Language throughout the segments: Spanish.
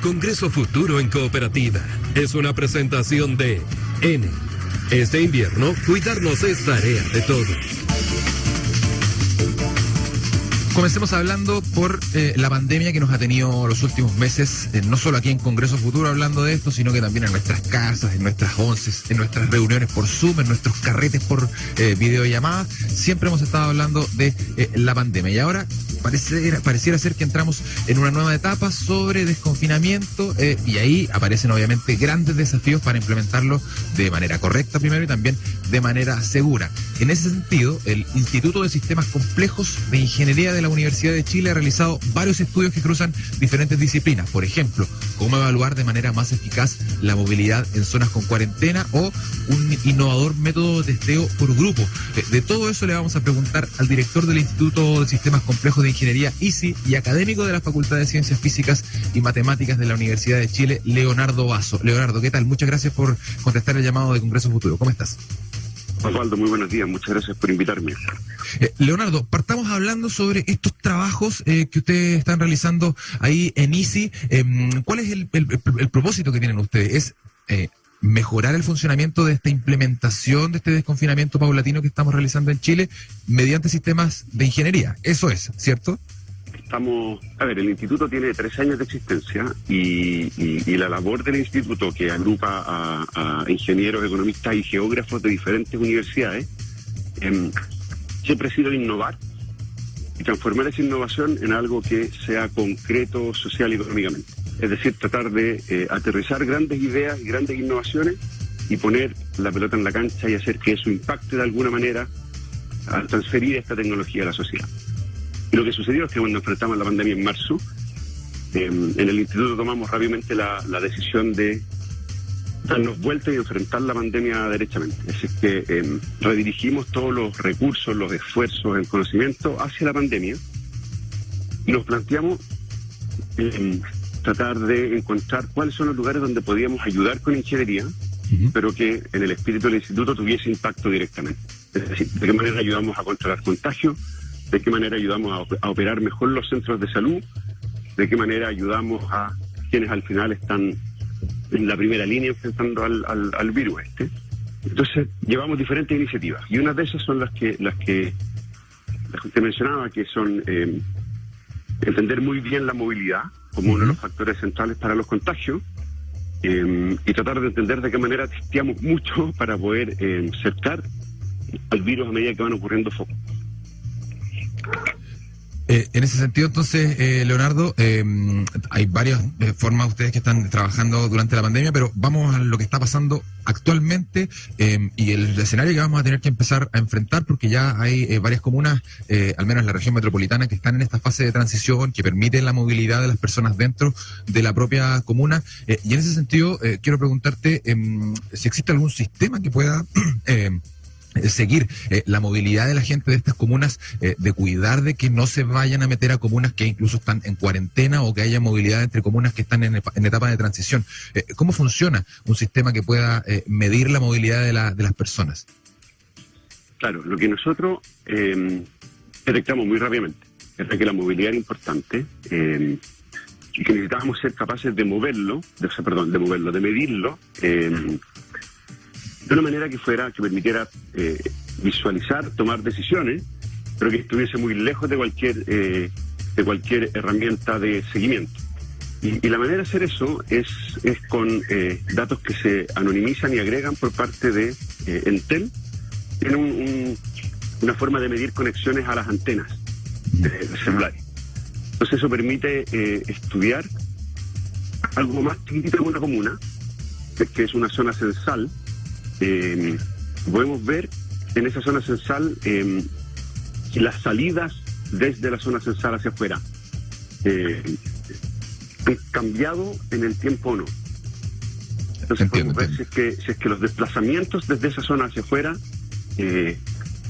Congreso Futuro en Cooperativa. Es una presentación de N. Este invierno, cuidarnos es tarea de todos. Comencemos hablando por la pandemia que nos ha tenido los últimos meses, no solo aquí en Congreso Futuro hablando de esto, sino que también en nuestras casas, en nuestras onces, en nuestras reuniones por Zoom, en nuestros carretes por videollamada. Siempre hemos estado hablando de la pandemia y ahora pareciera ser que entramos en una nueva etapa sobre desconfinamiento y ahí aparecen obviamente grandes desafíos para implementarlo de manera correcta primero y también de manera segura. En ese sentido, el Instituto de Sistemas Complejos de Ingeniería de la Universidad de Chile ha realizado varios estudios que cruzan diferentes disciplinas. Por ejemplo, cómo evaluar de manera más eficaz la movilidad en zonas con cuarentena o un innovador método de testeo por grupo. De todo eso le vamos a preguntar al director del Instituto de Sistemas Complejos de Ingeniería, ISI, y académico de la Facultad de Ciencias Físicas y Matemáticas de la Universidad de Chile, Leonardo Basso. Leonardo, ¿qué tal? Muchas gracias por contestar el llamado de Congreso Futuro. ¿Cómo estás? Osvaldo, muy buenos días. Muchas gracias por invitarme. Leonardo, partamos hablando sobre estos trabajos que ustedes están realizando ahí en ISI. ¿Cuál es el propósito que tienen ustedes? ¿Es mejorar el funcionamiento de esta implementación, de este desconfinamiento paulatino que estamos realizando en Chile mediante sistemas de ingeniería? Eso es, ¿cierto? El instituto tiene 3 años de existencia y la labor del instituto, que agrupa a ingenieros, economistas y geógrafos de diferentes universidades, siempre ha sido innovar y transformar esa innovación en algo que sea concreto social y económicamente. Es decir, tratar de aterrizar grandes ideas y grandes innovaciones y poner la pelota en la cancha y hacer que eso impacte de alguna manera al transferir esta tecnología a la sociedad. Y lo que sucedió es que cuando enfrentamos la pandemia en marzo, en el instituto tomamos rápidamente la decisión de darnos vuelta y enfrentar la pandemia derechamente. Así que redirigimos todos los recursos, los esfuerzos, el conocimiento hacia la pandemia y nos planteamos tratar de encontrar cuáles son los lugares donde podíamos ayudar con ingeniería, pero que en el espíritu del instituto tuviese impacto directamente. Es decir, de qué manera ayudamos a controlar contagios, de qué manera ayudamos a operar mejor los centros de salud, de qué manera ayudamos a quienes al final están en la primera línea enfrentando al virus este. Entonces, llevamos diferentes iniciativas y una de esas son las que usted mencionaba, que son entender muy bien la movilidad como uno de los factores centrales para los contagios y tratar de entender de qué manera testeamos mucho para poder cercar al virus a medida que van ocurriendo focos. En ese sentido, entonces, Leonardo, hay varias formas ustedes que están trabajando durante la pandemia, pero vamos a lo que está pasando actualmente y el escenario que vamos a tener que empezar a enfrentar, porque ya hay varias comunas, al menos en la región metropolitana, que están en esta fase de transición que permite la movilidad de las personas dentro de la propia comuna. Y en ese sentido, quiero preguntarte si existe algún sistema que pueda seguir la movilidad de la gente de estas comunas, de cuidar de que no se vayan a meter a comunas que incluso están en cuarentena o que haya movilidad entre comunas que están en etapa de transición. ¿Cómo funciona un sistema que pueda medir la movilidad de las personas? Claro, lo que nosotros detectamos muy rápidamente es que la movilidad era importante y que necesitábamos ser capaces de de medirlo de una manera que permitiera visualizar, tomar decisiones, pero que estuviese muy lejos de cualquier herramienta de seguimiento. Y la manera de hacer eso es con datos que se anonimizan y agregan por parte de Entel. Tiene una forma de medir conexiones a las antenas de celulares. Entonces eso permite estudiar algo más chiquitito en una comuna, que es una zona censal. Podemos ver en esa zona censal las salidas desde la zona censal hacia afuera han cambiado en el tiempo o no. Entonces podemos ver si es que los desplazamientos desde esa zona hacia afuera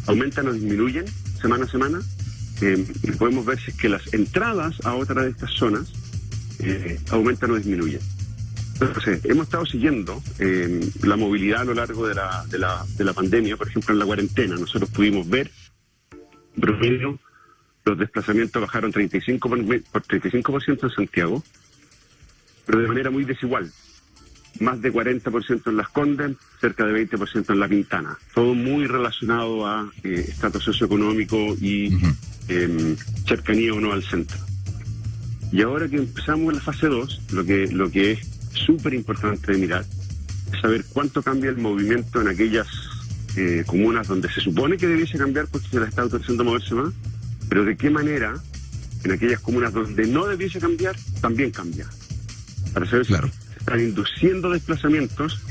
aumentan o disminuyen semana a semana, y podemos ver si es que las entradas a otra de estas zonas aumentan o disminuyen. Entonces, hemos estado siguiendo la movilidad a lo largo de la pandemia. Por ejemplo, en la cuarentena nosotros pudimos ver, en promedio, los desplazamientos bajaron 35% en Santiago, pero de manera muy desigual. Más de 40% en Las Condes, cerca de 20% en La Pintana. Todo muy relacionado a estrato socioeconómico y cercanía o no al centro. Y ahora que empezamos la fase 2, lo que es súper importante de mirar es saber cuánto cambia el movimiento en aquellas comunas donde se supone que debiese cambiar porque se les está autorizando moverse más, pero de qué manera en aquellas comunas donde no debiese cambiar, también cambia. Para saber si se están induciendo desplazamientos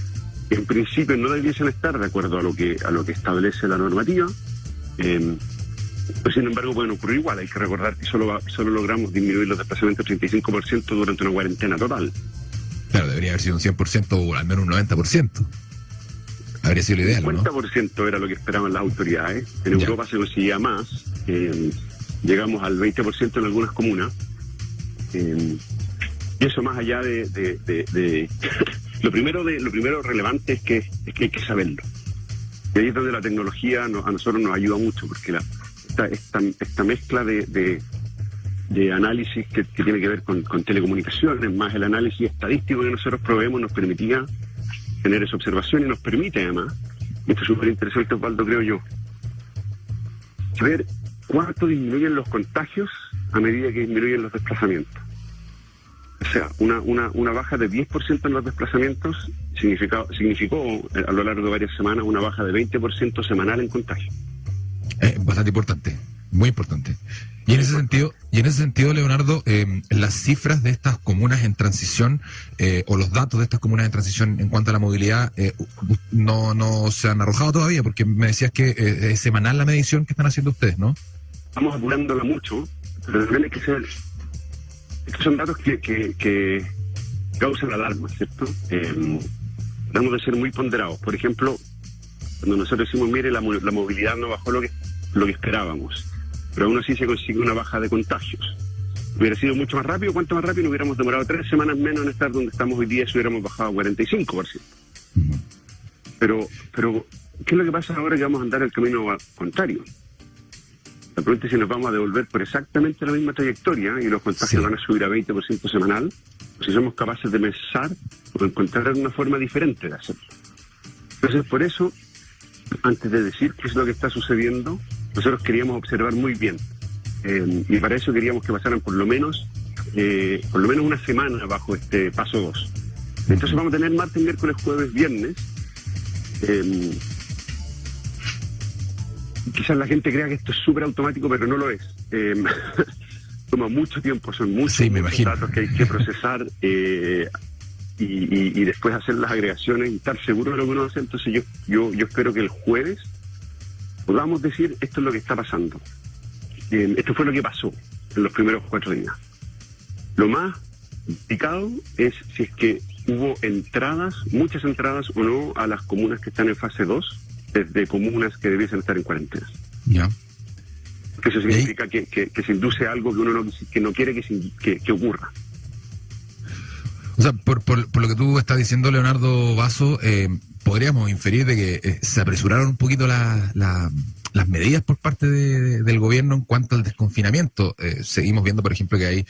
que en principio no debiesen estar de acuerdo a lo que establece la normativa, pero sin embargo pueden ocurrir igual. Hay que recordar que solo logramos disminuir los desplazamientos 35% durante una cuarentena total. Claro, debería haber sido un 100% o al menos un 90%. Habría sido lo ideal, ¿no? 50% era lo que esperaban las autoridades. En Europa se conseguía más. Llegamos al 20% en algunas comunas. Y eso más allá de lo primero relevante es que hay que saberlo. Y ahí es donde la tecnología a nosotros nos ayuda mucho, porque esta mezcla de análisis que tiene que ver con telecomunicaciones, más el análisis estadístico que nosotros proveemos, nos permitía tener esa observación y nos permite además, y esto es súper interesante, Osvaldo, creo yo, ver cuánto disminuyen los contagios a medida que disminuyen los desplazamientos. O sea, una baja de 10% en los desplazamientos significó a lo largo de varias semanas una baja de 20% semanal en contagio. Bastante importante, muy importante. Y en ese sentido, Leonardo, las cifras de estas comunas en transición o los datos de estas comunas en transición en cuanto a la movilidad no se han arrojado todavía, porque me decías que es semanal la medición que están haciendo ustedes, ¿no? Estamos apurándola mucho, pero también hay que ser... Estos son datos que causan alarma, ¿cierto? Debemos de ser muy ponderados. Por ejemplo, cuando nosotros decimos, mire, la movilidad no bajó lo que esperábamos, pero aún así se consigue una baja de contagios. Hubiera sido mucho más rápido. ¿Cuánto más rápido? Nos hubiéramos demorado 3 semanas menos en estar donde estamos hoy día, si hubiéramos bajado a 45%. Pero, ¿qué es lo que pasa ahora que vamos a andar el camino contrario? La pregunta es si nos vamos a devolver por exactamente la misma trayectoria y los contagios van a subir a 20% semanal, o si somos capaces de pensar o encontrar una forma diferente de hacerlo. Entonces, por eso, antes de decir qué es lo que está sucediendo, nosotros queríamos observar muy bien. Y para eso queríamos que pasaran por lo menos una semana bajo este paso 2. Entonces vamos a tener martes, miércoles, jueves, viernes. Quizás la gente crea que esto es súper automático, pero no lo es. Toma mucho tiempo, son muchos datos que hay que procesar y después hacer las agregaciones y estar seguro de lo que uno hace. Entonces yo espero que el jueves podamos decir esto es lo que está pasando. Esto fue lo que pasó en los primeros 4 días. Lo más complicado es si es que hubo muchas entradas o no a las comunas que están en fase 2, desde comunas que debiesen estar en cuarentena. Ya. Eso significa que se induce algo que uno no quiere que ocurra. O sea, por lo que tú estás diciendo, Leonardo Basso, podríamos inferir de que se apresuraron un poquito las medidas por parte del gobierno en cuanto al desconfinamiento. Seguimos viendo, por ejemplo, que hay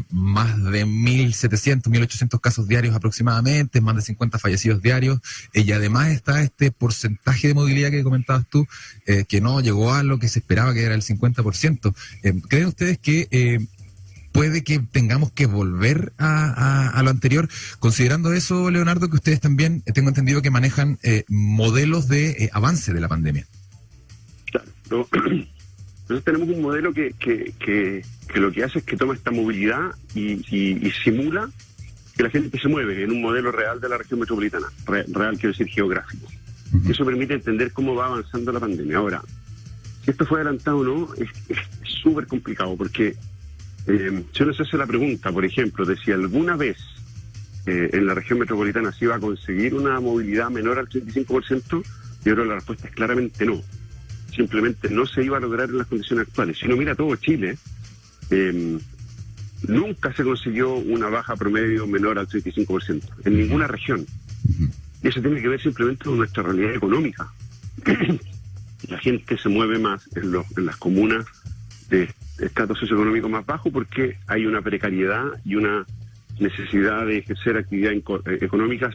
más de 1.700, 1.800 casos diarios aproximadamente, más de 50 fallecidos diarios, y además está este porcentaje de movilidad que comentabas tú, que no llegó a lo que se esperaba, que era el 50%. ¿Creen ustedes que puede que tengamos que volver a lo anterior? Considerando eso, Leonardo, que ustedes también, tengo entendido que manejan modelos de avance de la pandemia. Claro. Nosotros tenemos un modelo que lo que hace es que toma esta movilidad y simula que la gente se mueve en un modelo real de la región metropolitana. Real quiero decir geográfico. Uh-huh. Eso permite entender cómo va avanzando la pandemia. Ahora, si esto fue adelantado o no, es súper complicado, porque si uno se hace la pregunta, por ejemplo, de si alguna vez en la región metropolitana se iba a conseguir una movilidad menor al 35%, yo creo que la respuesta es claramente no. Simplemente no se iba a lograr en las condiciones actuales. Si uno mira todo Chile, nunca se consiguió una baja promedio menor al 35% en ninguna región. Y eso tiene que ver simplemente con nuestra realidad económica. La gente se mueve más en las comunas de estrato socioeconómico más bajo porque hay una precariedad y una necesidad de ejercer actividad económica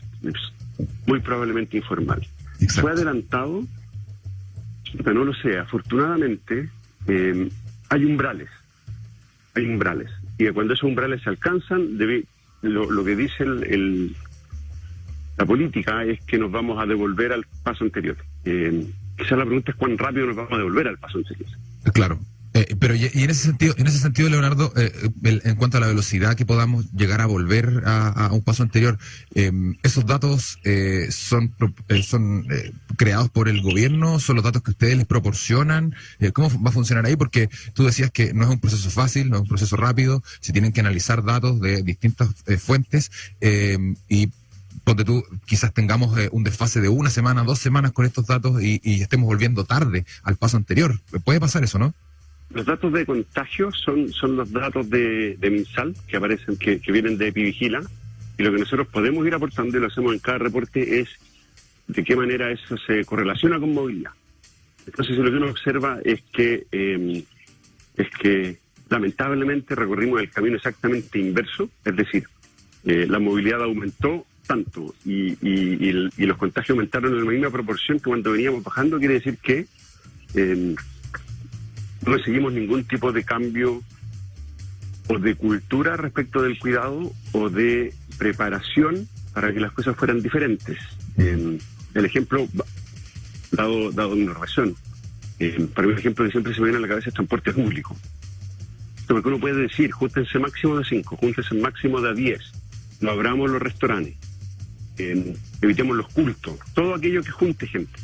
muy probablemente informal. Exacto. Fue adelantado, pero no lo sé. Afortunadamente, hay umbrales. Y cuando esos umbrales se alcanzan, lo que dice la política es que nos vamos a devolver al paso anterior. Quizás la pregunta es cuán rápido nos vamos a devolver al paso anterior. Claro. Pero y en ese sentido, Leonardo, en cuanto a la velocidad que podamos llegar a volver a un paso anterior, ¿esos datos son creados por el gobierno? ¿Son los datos que ustedes les proporcionan? ¿Cómo va a funcionar ahí? Porque tú decías que no es un proceso fácil, no es un proceso rápido, se tienen que analizar datos de distintas fuentes y ponte tú, quizás tengamos un desfase de 1 semana, 2 semanas con estos datos y estemos volviendo tarde al paso anterior. ¿Puede pasar eso, no? Los datos de contagio son los datos de MinSal que aparecen, que vienen de Epivigila, y lo que nosotros podemos ir aportando, y lo hacemos en cada reporte, es de qué manera eso se correlaciona con movilidad. Entonces, lo que uno observa es que lamentablemente recorrimos el camino exactamente inverso, es decir, la movilidad aumentó tanto y los contagios aumentaron en la misma proporción que cuando veníamos bajando. Quiere decir que no seguimos ningún tipo de cambio o de cultura respecto del cuidado o de preparación para que las cosas fueran diferentes. El ejemplo dado en innovación, para mí el ejemplo que siempre se me viene a la cabeza es transporte público. Porque uno puede decir, júntense máximo de 5, júntense máximo de 10, no abramos los restaurantes, evitemos los cultos, todo aquello que junte gente.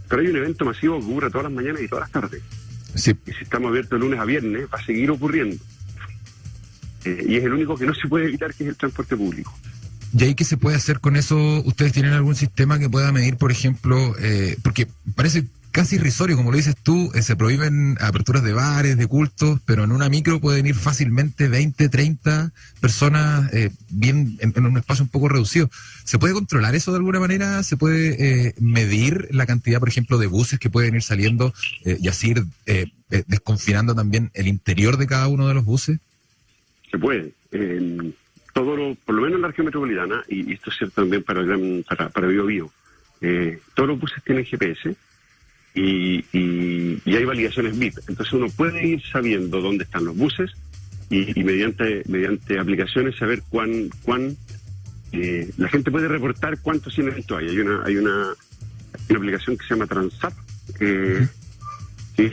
Pero hay un evento masivo que ocurre todas las mañanas y todas las tardes. Sí. Y si estamos abiertos de lunes a viernes, va a seguir ocurriendo. Y es el único que no se puede evitar, que es el transporte público. ¿Y ahí qué se puede hacer con eso? ¿Ustedes tienen algún sistema que pueda medir, por ejemplo, porque parece casi irrisorio, como lo dices tú, se prohíben aperturas de bares, de cultos, pero en una micro pueden ir fácilmente 20, 30 personas bien en un espacio un poco reducido? ¿Se puede controlar eso de alguna manera? ¿Se puede medir la cantidad, por ejemplo, de buses que pueden ir saliendo y así ir desconfinando también el interior de cada uno de los buses? Se puede. Por lo menos en la región metropolitana, y esto es cierto también para Biobío, todos los buses tienen GPS y hay validaciones VIP. Entonces uno puede ir sabiendo dónde están los buses y mediante aplicaciones saber cuán la gente puede reportar cuántos eventos hay. Hay una aplicación que se llama Transap, que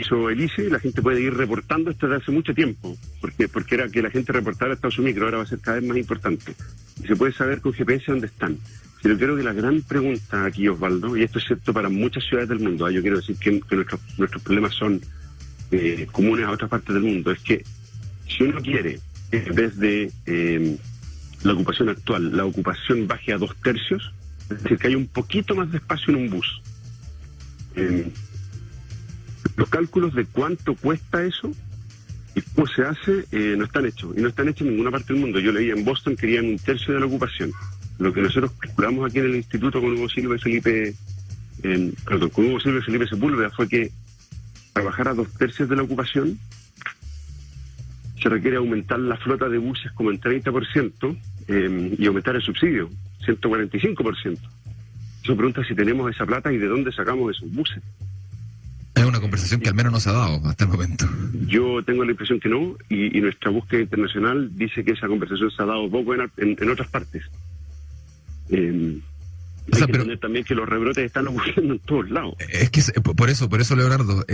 hizo el ICE, y la gente puede ir reportando esto desde hace mucho tiempo, porque era que la gente reportara estado su micro, ahora va a ser cada vez más importante. Y se puede saber con GPS dónde están. Pero creo que la gran pregunta aquí, Osvaldo, y esto es cierto para muchas ciudades del mundo, yo quiero decir que nuestros problemas son comunes a otras partes del mundo, es que si uno quiere, en vez de la ocupación actual, la ocupación baje a 2/3, es decir, que haya un poquito más de espacio en un bus. Los cálculos de cuánto cuesta eso y cómo se hace no están hechos. Y no están hechos en ninguna parte del mundo. Yo leí en Boston querían 1/3 de la ocupación. Lo que nosotros calculamos aquí en el instituto con Hugo Silva y Felipe Sepúlveda fue que para bajar a 2/3 de la ocupación se requiere aumentar la flota de buses como en 30% y aumentar el subsidio, 145%. Eso pregunta si tenemos esa plata y de dónde sacamos esos buses. Es una conversación que al menos no se ha dado hasta el momento. Yo tengo la impresión que no, y nuestra búsqueda internacional dice que esa conversación se ha dado poco en otras partes. Hay que entender también que los rebrotes están ocurriendo en todos lados. Es que por eso Leonardo,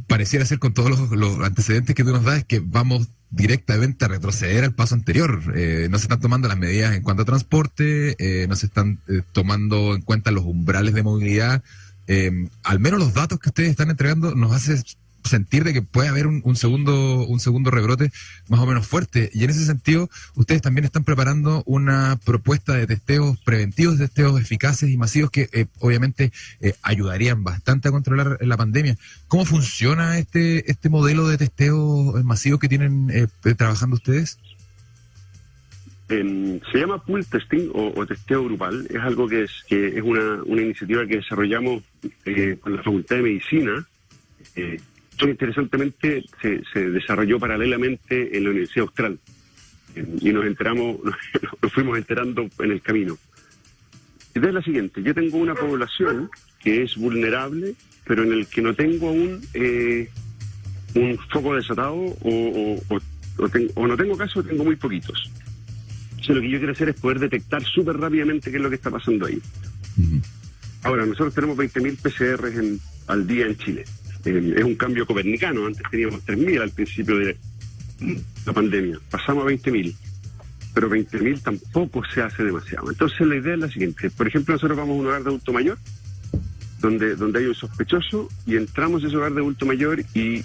pareciera ser con todos los antecedentes que tú nos das, es que vamos directamente a retroceder al paso anterior. No se están tomando las medidas en cuanto a transporte, no se están tomando en cuenta los umbrales de movilidad. Al menos los datos que ustedes están entregando nos hace sentir de que puede haber un segundo rebrote más o menos fuerte, y en ese sentido ustedes también están preparando una propuesta de testeos preventivos, testeos eficaces y masivos que obviamente ayudarían bastante a controlar la pandemia. ¿Cómo funciona este modelo de testeo masivo que tienen trabajando ustedes? Se llama pool testing o testeo grupal. Es algo que es una iniciativa que desarrollamos con la Facultad de Medicina. Interesantemente se desarrolló paralelamente en la Universidad Austral. y nos fuimos enterando en el camino. La idea es la siguiente: yo tengo una población que es vulnerable, pero en el que no tengo aún un foco desatado o no tengo casos, tengo muy poquitos. Entonces lo que yo quiero hacer es poder detectar súper rápidamente qué es lo que está pasando ahí. Ahora, nosotros tenemos 20.000 PCR al día en Chile. Es un cambio copernicano. Antes teníamos 3.000 al principio de la pandemia. Pasamos a 20.000. Pero 20.000 tampoco se hace demasiado. Entonces la idea es la siguiente. Por ejemplo, nosotros vamos a un hogar de adulto mayor, donde hay un sospechoso, y entramos a ese hogar de adulto mayor y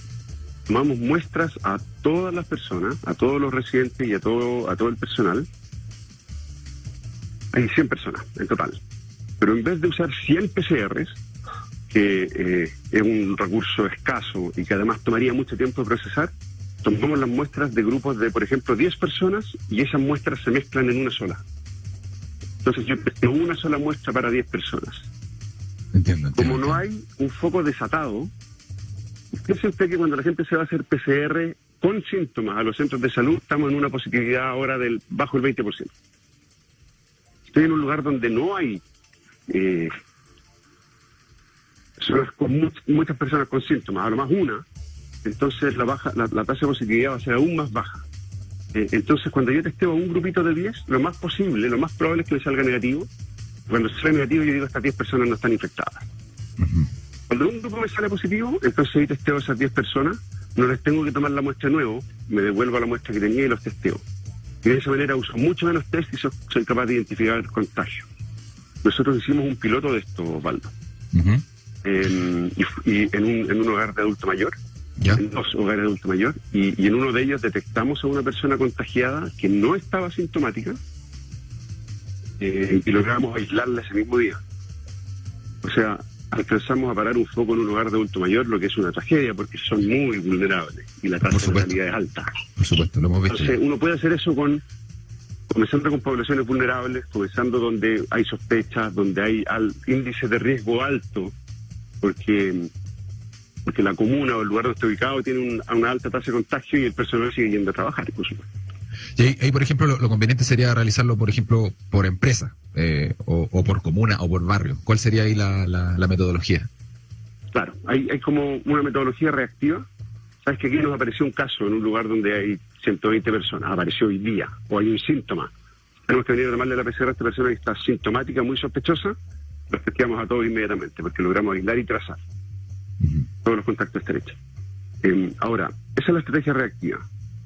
tomamos muestras a todas las personas, a todos los residentes y a todo el personal. Hay 100 personas en total. Pero en vez de usar 100 PCRs, que es un recurso escaso y que además tomaría mucho tiempo de procesar, tomamos las muestras de grupos de, por ejemplo, 10 personas, y esas muestras se mezclan en una sola. Entonces yo tengo una sola muestra para 10 personas. Entiendo. Como no hay un foco desatado, piense usted que cuando la gente se va a hacer PCR con síntomas a los centros de salud, estamos en una positividad ahora del bajo el 20%. Estoy en un lugar donde no hay muchas personas con síntomas, a lo más una. Entonces la tasa de positividad va a ser aún más baja. Entonces cuando yo testeo a un grupito de 10, lo más probable es que le salga negativo. Cuando sale negativo, yo digo, estas 10 personas no están infectadas. Cuando un grupo me sale positivo, entonces yo testeo a esas 10 personas, no les tengo que tomar la muestra de nuevo, me devuelvo a la muestra que tenía y los testeo. Y de esa manera uso mucho menos test y soy capaz de identificar el contagio. Nosotros hicimos un piloto de esto, Osvaldo. Y en un hogar de adulto mayor, en 2 hogares de adulto mayor, y en uno de ellos detectamos a una persona contagiada que no estaba sintomática, y logramos aislarla ese mismo día. O sea, alcanzamos a parar un foco en un hogar de adulto mayor, lo que es una tragedia, porque son muy vulnerables y la tasa de mortalidad es alta. Por supuesto, lo hemos visto. Entonces, uno puede hacer eso comenzando con poblaciones vulnerables, comenzando donde hay sospechas, donde hay índices de riesgo alto, porque la comuna o el lugar donde está ubicado tiene una alta tasa de contagio y el personal sigue yendo a trabajar, por supuesto. Y ahí, por ejemplo, lo conveniente sería realizarlo, por ejemplo, por empresa, o por comuna o por barrio. ¿Cuál sería ahí la metodología? Claro, hay como una metodología reactiva. Sabes que aquí nos apareció un caso en un lugar donde hay 120 personas, apareció hoy día, o hay un síntoma. Tenemos que venir a tomarle la PCR a esta persona que está sintomática, muy sospechosa, los testeamos a todos inmediatamente, porque logramos aislar y trazar todos los contactos estrechos. Ahora, esa es la estrategia reactiva.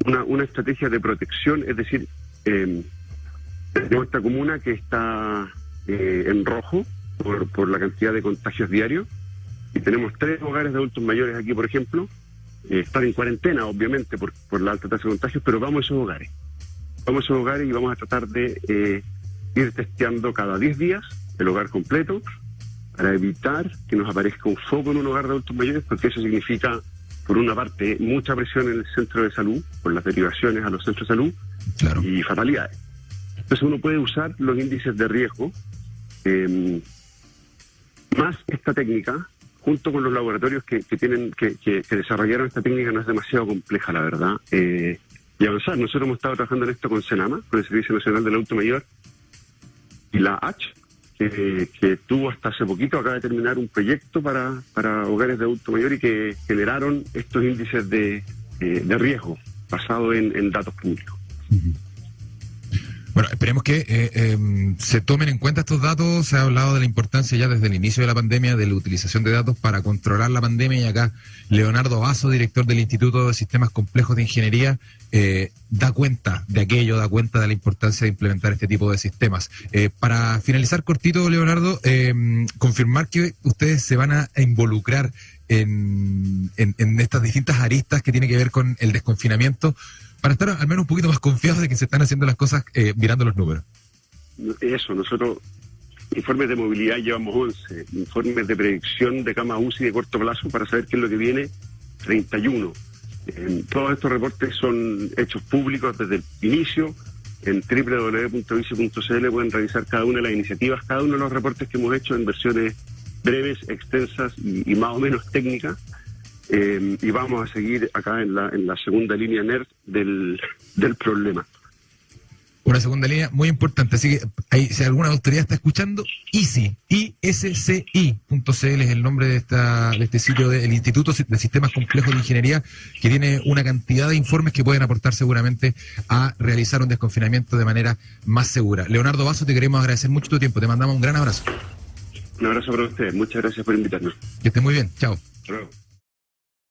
Una estrategia de protección, es decir, tenemos esta comuna que está en rojo por la cantidad de contagios diarios, y tenemos 3 hogares de adultos mayores aquí, por ejemplo, están en cuarentena, obviamente, por la alta tasa de contagios, pero vamos a esos hogares. Vamos a esos hogares y vamos a tratar de ir testeando cada 10 días el hogar completo, para evitar que nos aparezca un foco en un hogar de adultos mayores, porque eso significa, por una parte, mucha presión en el centro de salud, por las derivaciones a los centros de salud, y fatalidades. Entonces uno puede usar los índices de riesgo, más esta técnica, junto con los laboratorios que desarrollaron esta técnica. No es demasiado compleja, la verdad, y avanzar. Nosotros hemos estado trabajando en esto con Senama, con el Servicio Nacional del Adulto Mayor, y la H, que tuvo hasta hace poquito, acaba de terminar un proyecto para hogares de adulto mayor, y que generaron estos índices de riesgo basado en datos públicos. Bueno, esperemos que se tomen en cuenta estos datos. Se ha hablado de la importancia ya desde el inicio de la pandemia de la utilización de datos para controlar la pandemia, y acá Leonardo Vaso, director del Instituto de Sistemas Complejos de Ingeniería, da cuenta de aquello, da cuenta de la importancia de implementar este tipo de sistemas. Para finalizar cortito, Leonardo, confirmar que ustedes se van a involucrar en estas distintas aristas que tiene que ver con el desconfinamiento, para estar al menos un poquito más confiados de que se están haciendo las cosas mirando los números. Eso, nosotros, informes de movilidad llevamos 11, informes de predicción de cama UCI de corto plazo para saber qué es lo que viene, 31. Todos estos reportes son hechos públicos desde el inicio. En www.vice.cl pueden revisar cada una de las iniciativas, cada uno de los reportes que hemos hecho en versiones breves, extensas y más o menos técnicas. Y vamos a seguir acá en la segunda línea NERD del problema. Una segunda línea muy importante, así que ahí, si alguna autoridad está escuchando, ISCI, ISCI.cl es el nombre de este sitio del Instituto de Sistemas Complejos de Ingeniería, que tiene una cantidad de informes que pueden aportar seguramente a realizar un desconfinamiento de manera más segura. Leonardo Basso, te queremos agradecer mucho tu tiempo, te mandamos un gran abrazo. Un abrazo para ustedes, muchas gracias por invitarnos. Que estés muy bien, chao. Hasta luego.